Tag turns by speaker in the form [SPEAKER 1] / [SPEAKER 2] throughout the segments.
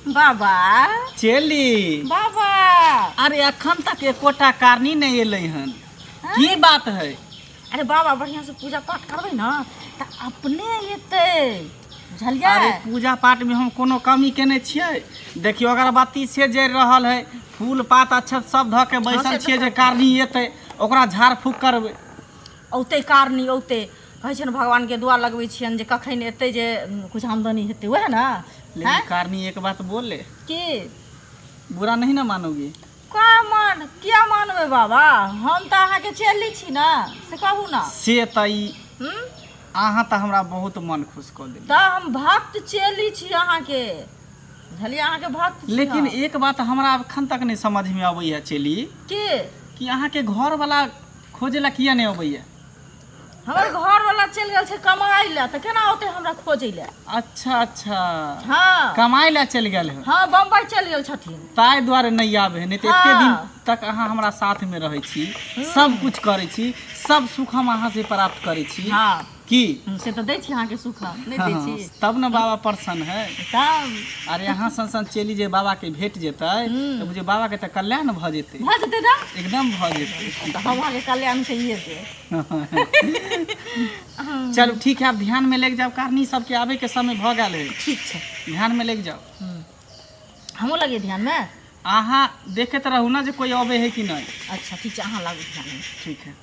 [SPEAKER 1] बाबा
[SPEAKER 2] चली
[SPEAKER 1] बाबा
[SPEAKER 2] अरे अखन तक एकोटा कारनी नहीं एलै हन की बात है?
[SPEAKER 1] अरे बाबा बढ़िया से पूजा पाठ करबै ना तो अपने एतै बुझलियै।
[SPEAKER 2] अरे पूजा पाठ में हम कोनो कमी केने छियै? देखियो अगरबत्ती से जरि रहल है, फूल पात अच्छत सब धऽ के बैसल
[SPEAKER 1] से
[SPEAKER 2] छियै जे कारनी एतै ओकरा झाड़ फूक करबै।
[SPEAKER 1] औते कारनी औते कहै छै ने भगवान के दुआ लगबै छियनि जे कखन एतै जे कुछ आमदनी हेतै वएह ना।
[SPEAKER 2] लेकिन कारनी एक बात बोले,
[SPEAKER 1] की
[SPEAKER 2] बुरा नहीं ना मानोगी?
[SPEAKER 1] क्या मानबै बाबा, हम तो अहाँके चेली छी ना, से कहू ना।
[SPEAKER 2] से तई अहाँ तो हमरा बहुत मन खुश कऽ देली।
[SPEAKER 1] तऽ हम भक्त चेली छी अहाँके, बुझलियै अहाँके भक्त छी।
[SPEAKER 2] लेकिन एक बात हमरा अखन तक नहीं समझ में अबैया चेली कि अहाँके घर वाला खोजे ला किया नहीं अबैया?
[SPEAKER 1] हमर घर वाला चलि गेल छै कमाइ ला, तऽ केना औते हमरा खोजै ला?
[SPEAKER 2] अच्छा अच्छा
[SPEAKER 1] हाँ
[SPEAKER 2] कमाई ला चलि गेल है।
[SPEAKER 1] हाँ बम्बई चलि गेल छथिन
[SPEAKER 2] ताहि दुआरे नहीं आबे है। नहीं तो एते दिन तक अहाँ हमरा साथ में रहे छी, सब कुछ करे छी, सब सुख हम अहाँ से प्राप्त करे छी।
[SPEAKER 1] हाँ
[SPEAKER 2] की
[SPEAKER 1] से तो दै छी अहाँके सुख, नहीं दै छी
[SPEAKER 2] तब न बाबा प्रसन्न है।
[SPEAKER 1] तब
[SPEAKER 2] अरे यहाँ सन चली जे बाबा के भेट जेतै तो मुझे बाबा के तो कल्याण भ जेतै।
[SPEAKER 1] भऽ जेतै तऽ
[SPEAKER 2] एकदम भ जेतै।
[SPEAKER 1] तऽ हम अहाँके कल्याण कहिए दे।
[SPEAKER 2] चलो ठीक है, आप ध्यान में लेके जाओ, कारनी सबके आवे के समय भ गेल है।
[SPEAKER 1] ठीक छै
[SPEAKER 2] ध्यान में लेके जाओ।
[SPEAKER 1] हमहूँ लगे ध्यान में।
[SPEAKER 2] अहाँ देखैत रहू ना जे कोई अबे है कि नहीं।
[SPEAKER 1] अच्छा ठीक छै अहाँ लागू ध्यान में।
[SPEAKER 2] ठीक है।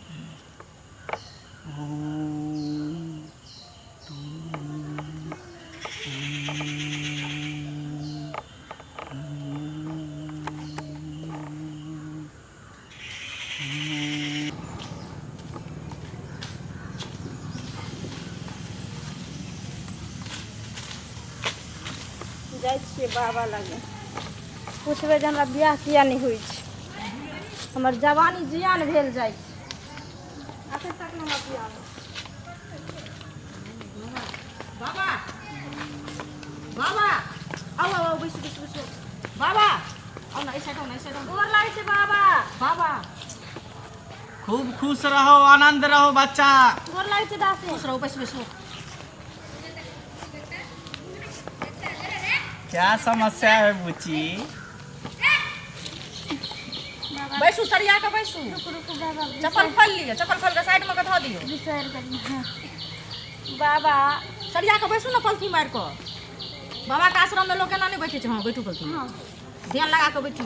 [SPEAKER 3] जाइ छियै बाबा लगे, पूछबै जे हमरा बियाह किया नहीं होइ छै, हमर जवानी जियान भेल जाइ छै, अखन तक नहि हमरा बियाह भेल।
[SPEAKER 1] बाबा बाबा आओ आओ आओ बैसो बैसो बैसो बाबा आओ ना, ऐसे आओ ना, ऐसे आओ।
[SPEAKER 3] गोर लागै छै बाबा।
[SPEAKER 1] बाबा
[SPEAKER 2] खूब खुश रहो, आनंद रहो बच्चा।
[SPEAKER 3] गोर लागै छै दासी।
[SPEAKER 1] खुश रहो, बैसो बैसो।
[SPEAKER 2] क्या समस्या है बुची?
[SPEAKER 1] बैसू सरिया के बैसू।
[SPEAKER 3] रुकू रुकू बाबा,
[SPEAKER 1] चप्पल खोल लियो, चप्पल खोल के साइड में के धो दियो।
[SPEAKER 3] विचार करी। हाँ। बाबा
[SPEAKER 1] सरिया के बैसू ना पलथी मार के। बाबा के आश्रम में लोग केना नहीं बैठे छै? हाँ बैठू पलथी।
[SPEAKER 3] हाँ।
[SPEAKER 1] ध्यान लगा के बैठू।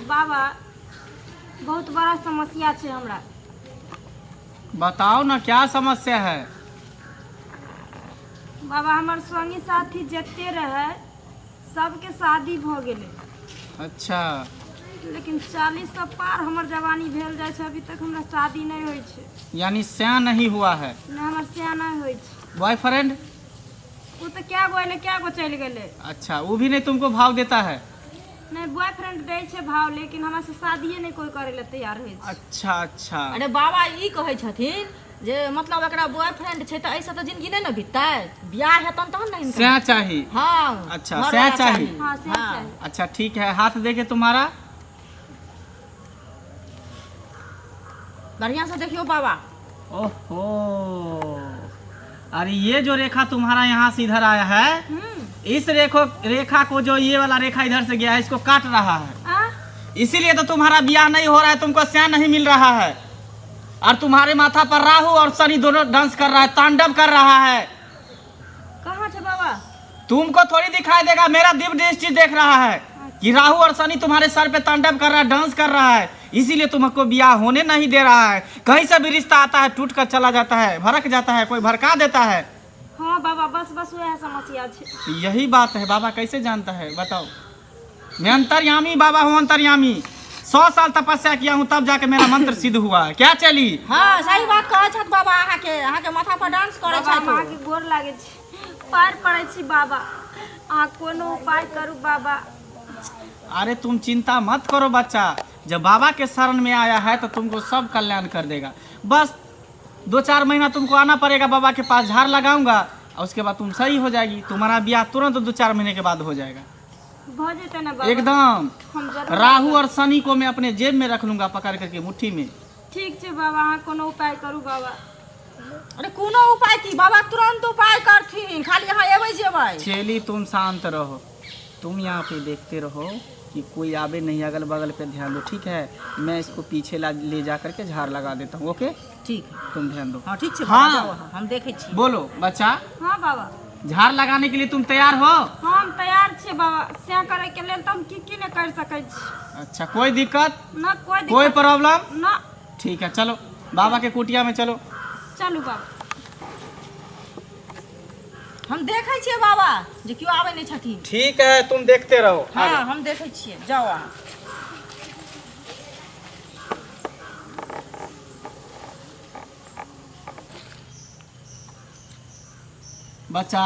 [SPEAKER 3] बाबा बहुत बड़ा समस्या छै हमरा।
[SPEAKER 2] बताओ ना क्या समस्या है?
[SPEAKER 3] बाबा हमर संगी साथी जते रहे सबके शादी भ गेलै,
[SPEAKER 2] अच्छा
[SPEAKER 3] लेकिन 40 से पार हमर जवानी भेल जाइ छै, अभी तक हमरा शादी नहीं होइ छै।
[SPEAKER 2] यानी स्याह नहीं हुआ है।
[SPEAKER 3] नहीं हमर स्याह नहीं होइ छै।
[SPEAKER 2] बॉयफ्रेंड?
[SPEAKER 3] वो तो क्या गो एले क्या गो चल गेले।
[SPEAKER 2] अच्छा वो भी नहीं तुमको भाव देता है?
[SPEAKER 3] नहीं बॉयफ्रेंड दै छै भाव, लेकिन हमरा से शादिये नहीं कोई करे ले तैयार होइ छै।
[SPEAKER 2] अच्छा अच्छा
[SPEAKER 1] अरे बाबा ई कहै छथिन जे मतलब एकरा बॉयफ्रेंड छै तऽ ऐसे तऽ जिंदगी नहीं न बीततै, बियाह हेतन तहन न।
[SPEAKER 2] स्याह चाहिए?
[SPEAKER 1] हाँ
[SPEAKER 2] अच्छा,
[SPEAKER 1] घर
[SPEAKER 2] स्याह
[SPEAKER 1] वाला
[SPEAKER 2] चाहिए।
[SPEAKER 3] हाँ से चाहिए।
[SPEAKER 2] अच्छा ठीक है, हाथ देखे तुम्हारा।
[SPEAKER 1] बढ़िया से देखियो बाबा।
[SPEAKER 2] ओहो अरे ये जो रेखा तुम्हारा यहाँ से इधर आया है, इस रेखा को जो ये वाला रेखा इधर से गया है इसको काट रहा है, इसीलिए तो तुम्हारा ब्याह नहीं हो रहा है, तुमको स्याह नहीं मिल रहा है। और तुम्हारे माथा पर राहु और शनि दोनों डांस कर रहा है, तांडव कर रहा है।
[SPEAKER 3] कहाँ छै बाबा?
[SPEAKER 2] तुमको थोड़ी दिखाई देगा, मेरा दिव्य दृष्टि देख रहा है कि राहु और शनि तुम्हारे सर पे तांडव कर रहा है, डांस कर रहा है, इसीलिए तुमको ब्याह होने नहीं दे रहा है। कहीं से भी रिश्ता आता है टूट कर चला जाता है, भड़क जाता है, कोई भड़का देता है।
[SPEAKER 3] हाँ बाबा बस बस वह समस्या छै।
[SPEAKER 2] यही बात है। बाबा कैसे जानता है बताओ? मैं अंतर्यामी बाबा हूँ, अंतर्यामी। 100 साल तपस्या किया हूँ तब जाके मेरा मंत्र सिद्ध हुआ है। क्या चली?
[SPEAKER 1] हाँ सही बात कहै छथि बाबा, अहाँके माथा पर डांस करै
[SPEAKER 3] बाबा
[SPEAKER 1] छथि।
[SPEAKER 3] अहाँके गोर लागै छै, पार पड़ै छी बाबा, अहाँ कोनो उपाय करू बाबा।
[SPEAKER 2] अरे तुम चिंता मत करो बच्चा, जब बाबा के शरण में आया है तो तुमको सब कल्याण कर देगा। बस 2-4 महीना तुमको आना पड़ेगा, बाबा के पास झाड़ लगाऊंगा और उसके बाद तुम सही हो जाएगी। तुम्हारा ब्याह तुरंत 2-4 महीने के बाद हो जाएगा
[SPEAKER 3] एकदम।
[SPEAKER 2] राहु और शनि को मैं अपने जेब में रख लूंगा पकड़ करके मुट्ठी में।
[SPEAKER 3] ठीक छै बाबा, अहाँ कोनो उपाय करू बाबा।
[SPEAKER 1] अरे कोनो उपाय की बाबा, तुरंत उपाय करथिन, खाली यहाँ एबै जेबै।
[SPEAKER 2] चली तुम शांत रहो, तुम यहाँ पे देखते रहो कि कोई आवे नहीं, अगल बगल पे ध्यान दो, ठीक है? मैं इसको पीछे ले जा करके झाड़ लगा देता हूँ। ओके,
[SPEAKER 1] ठीक है।
[SPEAKER 2] तुम ध्यान दो।
[SPEAKER 1] हाँ ठीक है।
[SPEAKER 2] हाँ।
[SPEAKER 1] जाओ, हम देखे छी।
[SPEAKER 2] बोलो बच्चा,
[SPEAKER 3] हाँ बाबा,
[SPEAKER 2] झाड़ लगाने के लिए तुम तैयार हो?
[SPEAKER 3] हम तैयार छे बाबा। से करे के लेल तुम की ने कर सकै छी।
[SPEAKER 2] अच्छा, कोई दिक्कत?
[SPEAKER 3] ना कोई
[SPEAKER 2] कोई
[SPEAKER 3] दिक्कत
[SPEAKER 2] प्रॉब्लम?
[SPEAKER 3] ना।
[SPEAKER 2] ठीक है, चलो बाबा के कुटिया में चलो।
[SPEAKER 3] चलू बाबा।
[SPEAKER 1] हम देखे छियै बाबा जे क्यों आवे नहीं छथिन।
[SPEAKER 2] ठीक है, तुम देखते रहो।
[SPEAKER 1] हाँ
[SPEAKER 2] आगे।
[SPEAKER 1] हम देखे छियै, जाओ अहाँ।
[SPEAKER 2] बच्चा,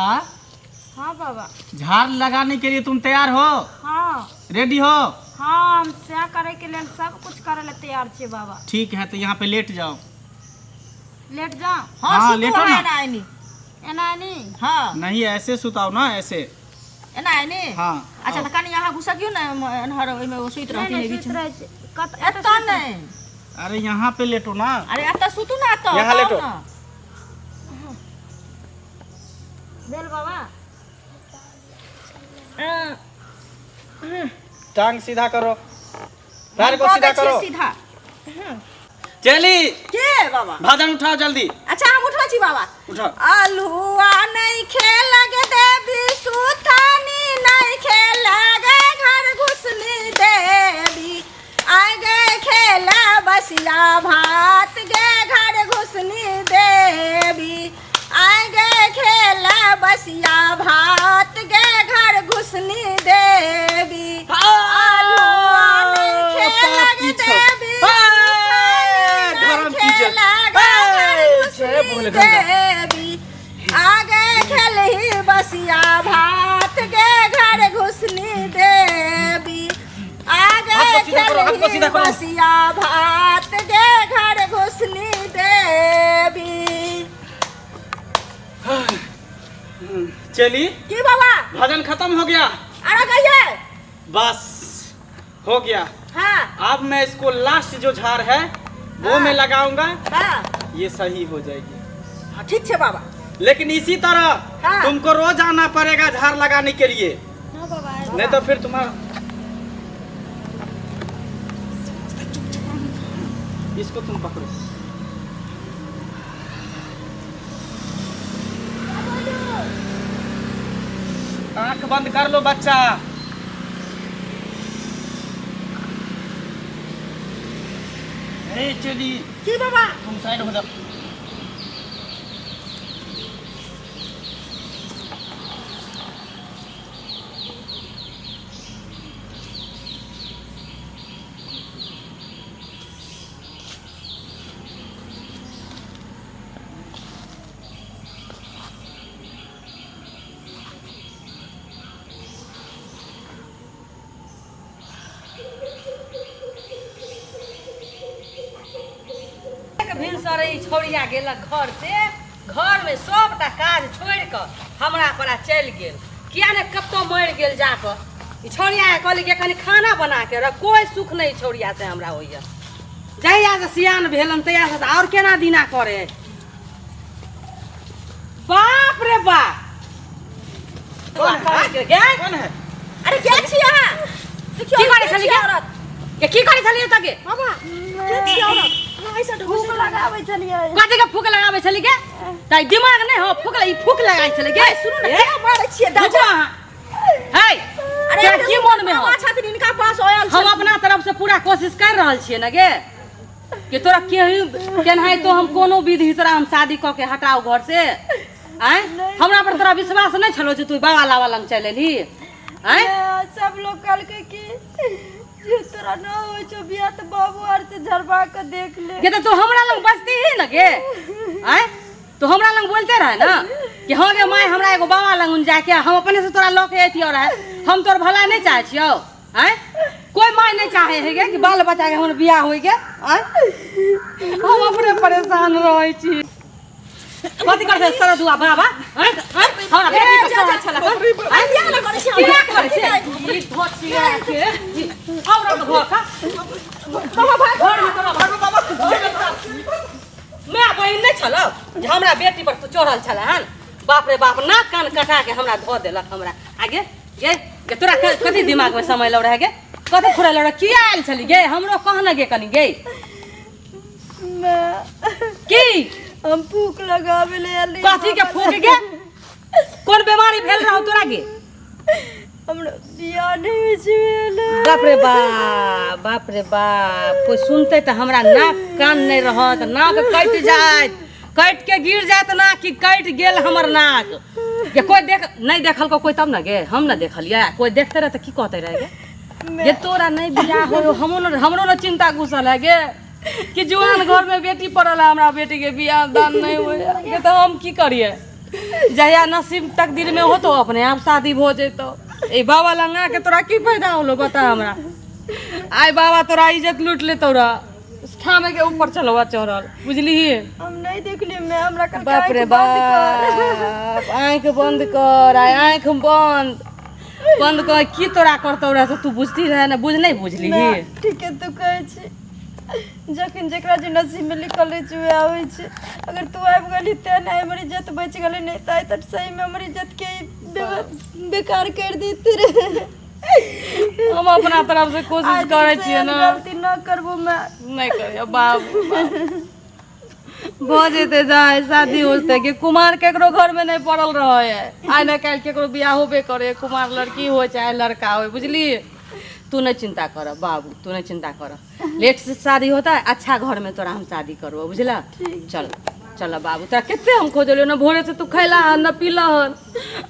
[SPEAKER 3] हाँ बाबा।
[SPEAKER 2] झाड़ लगाने के लिए तुम तैयार हो?
[SPEAKER 3] हाँ
[SPEAKER 2] रेडी हो?
[SPEAKER 3] हाँ, हम से करे के लेल सब कुछ करे ले तैयार छे बाबा।
[SPEAKER 2] ठीक है, तो यहाँ पे लेट जाओ।
[SPEAKER 3] लेट जाओ?
[SPEAKER 2] हाँ,
[SPEAKER 1] सुतू
[SPEAKER 2] लेटो ना।
[SPEAKER 1] एना एनी।
[SPEAKER 3] एना नहीं।
[SPEAKER 1] हाँ
[SPEAKER 2] नहीं, ऐसे सुताओ ना, ऐसे।
[SPEAKER 1] एना एनी।
[SPEAKER 2] हाँ।
[SPEAKER 1] अच्छा तो कनी यहाँ घुसकियो ना एनहर ओइमे ओ सुइत रहती है बीच में।
[SPEAKER 3] एतऽ
[SPEAKER 1] एतऽ नहीं।
[SPEAKER 2] अरे यहाँ पे लेटो ना।
[SPEAKER 1] अरे एतऽ सुतू ना, एतऽ
[SPEAKER 2] यहाँ लेटो।
[SPEAKER 3] देल बाबा।
[SPEAKER 2] टांग सीधा करो, पैर को सीधा करो।
[SPEAKER 1] सीधा।
[SPEAKER 2] चली,
[SPEAKER 1] के बाबा?
[SPEAKER 2] भाजन उठाओ जल्दी।
[SPEAKER 1] अच्छा हम उठबै छी बाबा।
[SPEAKER 2] उठाओ।
[SPEAKER 1] आलूआ नहीं खेलगे देवी सुथानी नहीं खेलगे घर घुसनी देवी आगे खेला बसिया भात गे घर घुसनी देवी आगे खेला बसिया भात गे घर घुसनी देवी आलूआ नहीं खेलगे देवी देवी आगे खेलही बसिया भात गे घर घुसनी देवी आगे खेलही बसिया भात गे घर घुसनी देवी।
[SPEAKER 2] चली,
[SPEAKER 1] की बाबा?
[SPEAKER 2] भजन खत्म हो गया।
[SPEAKER 1] अरे गइए।
[SPEAKER 2] बस हो गया।
[SPEAKER 1] हाँ
[SPEAKER 2] अब मैं इसको लास्ट जो झाड़ है वो मैं लगाऊंगा,
[SPEAKER 1] हाँ
[SPEAKER 2] ये सही हो जाएगी।
[SPEAKER 1] हाँ ठीक है बाबा।
[SPEAKER 2] लेकिन इसी तरह
[SPEAKER 1] हाँ।
[SPEAKER 2] तुमको रोज आना पड़ेगा झाड़ लगाने के लिए,
[SPEAKER 3] हाँ बाबा।
[SPEAKER 2] नहीं तो फिर तुम्हारा। इसको तुम पकड़ो। आंख बंद कर लो बच्चा। चली,
[SPEAKER 1] की बाबा?
[SPEAKER 2] तुम साइड हो जाओ।
[SPEAKER 1] भिनसर ई छोड़िया गेलक घर से, घर में सबटा काज छोड़ कर हमरा पर चल गेल। किया ने कतो मर गेल जाकर। ई छोड़िया कहली के कनी खाना बना के रख, कोई सुख नहीं छोड़िया से हमरा होइया। जहिया से सियान भेलन तहिया से और केना दिना करे। बाप रे बाप।
[SPEAKER 2] कौन है?
[SPEAKER 1] अरे क्या छी अहाँ? की करे छली के औरत? के की करे छली त के?
[SPEAKER 3] बाबा,
[SPEAKER 1] के छी औरत? ऐसा
[SPEAKER 3] फूक लगाबै छलियै।
[SPEAKER 1] कथि के फूक लगाबै छली के? ताई दिमाग नहीं हो, फूक ई फूक लगाइ छली के? सुनु न, के मारै छियै दादा? है अरे की मन में हो? छथिन इनका पास आयल हम अपना तरफ से पूरा कोशिश कर रहल छियै न गे कि तोरा केनाहि तो हम कोनो विधि तोरा हम शादी क के हटाओ घर से। आय हमरा पर तोरा विश्वास नहीं छलो जे तू बाबा लावा लंग चल एली? आय
[SPEAKER 3] सब लोग कहलकै कि जे तोरा न होइ छौ बियाह त बाबू आर से झरबा के देख ले।
[SPEAKER 1] के तो हमरा लंग बसती ही न गे। आय तो हमरा लंग बोलते रहे ना कि हाँ गे माय हमरा एगो बाबा लंग जाके हम अपने से तोरा लऽ के एतियो रहे। हम तोर भला नहीं चाहे छियो? आय कोई माय नहीं चाहे है गे कि बाल बच्चा के हमर बियाह होई गे। आय हम अपने परेशान रहै छी। कथि करते सर दुआ बाबा? आय हमरा बेटी पर चढ़ल छला। आय बियाह न करै छी, बियाह करै छी। ई धोतिया के हमरा तो भोका बाबा भाई घर में तोरा बाबा मैं बहिन नहीं छल जे हमरा बेटी पर तू चढ़ल छल हन। बाप रे बाप नाक कान कटा के हमरा धो देलक। हमरा आगे गे के तोरा कथी दिमाग में समय लौ रहे गे कथी खुरा लौ किया आयल छली गे हमरो कह न गे कनी गे की
[SPEAKER 3] हम भूख लगावे ले आली
[SPEAKER 1] कथी के फूक गे कोन बीमारी भेल रहौ तोरा गे
[SPEAKER 3] हमरा बियाह नहीं होइ छै
[SPEAKER 1] बाप रे बाप कोई सुनते तो हमरा नाक कान नहीं रहत नाक कट जात कट के गिर जात ना कि कट गेल हमर नाक ये कोई देख नहीं देखल को कोई तब ना गे हम ना देखलिए कोई देखते रहे तो की कहते रहे गे ये तोरा नहीं बियाह हो हमरो न चिंता घुसल है गे कि जुआन घर में बेटी पड़ल है हमरा बेटी के बियाह दान नहीं होए तो हम की करिए जहिया नसीब तकदीर में हो तो अपने आप शादी हो जेतो ए बाबा लंगा के तोरा की फायदा होलो बता हमरा आय बाबा तोरा इज्जत लूट ले तोरा ठामे के ऊपर चलवा चढ़ल बुझली
[SPEAKER 3] हम नहीं देखली मैं हमरा कल
[SPEAKER 1] बाप रे बाप आँख बंद कर आँख बंद कर की तोरा करतौ रे से तू बुझती रहे ना बुझ नहीं बुझली
[SPEAKER 3] ठीक है तू कहै छी जखन जेकरा जे नसीब में लिखल रहे छै वह होइ छै अगर तू आबि गेली ते नहीं हमर इज्जत बच गेलै नहीं त सही में हमर इज्जत के बेकार कर देते रे
[SPEAKER 1] हम अपना तरफ से कोशिश करे छिए ना
[SPEAKER 3] गलती न करबो मैं
[SPEAKER 1] नहीं करियो बाप भो जेते जाए शादी होते कि कुमार केकरो घर में नहीं पड़ल रहे है आइ न काल केकरो बियाह होबे करे कुमार लड़की हो चाहे लड़का हो बुझली तू नहीं चिंता कर बाबू तू नहीं चिंता कर लेट से शादी होता है अच्छा घर में तोरा हम शादी करबो बुझला चल चल बाबू तोरा कितने हम खोजलियो न भोरे से तू खैला न पीला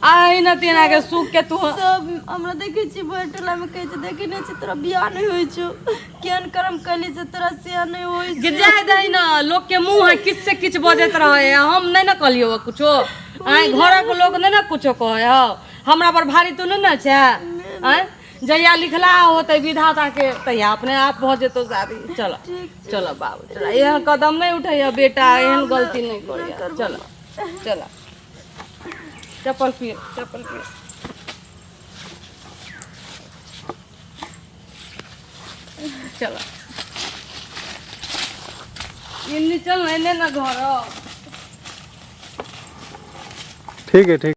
[SPEAKER 1] आई न तेना के सुख के तू
[SPEAKER 3] सब हमरा देखे छी टोला में कहै छै देखे नहीं छै तोरा बियाह नहीं होइ छौ केहन कर्म कैली से तोरा से नहीं होइ छै
[SPEAKER 1] जाय दही न लोग के मुंह है किछ से किछ बजत रहे हम नहीं न कहलियो कुछो आई घर के लोग नहीं न कुछो कहे हमरा पर भारी तू नहीं न छै आई जहिया लिखला होते विधाता के तहिया अपने आप हो जेतो शादी चलो चलो बाबू चलो एहन कदम नहीं उठैया बेटा एहन गलती नहीं करिया चलो चलो चप्पल पिए चलो इन्नी चल नहीं ना घर
[SPEAKER 4] ठीक है ठीक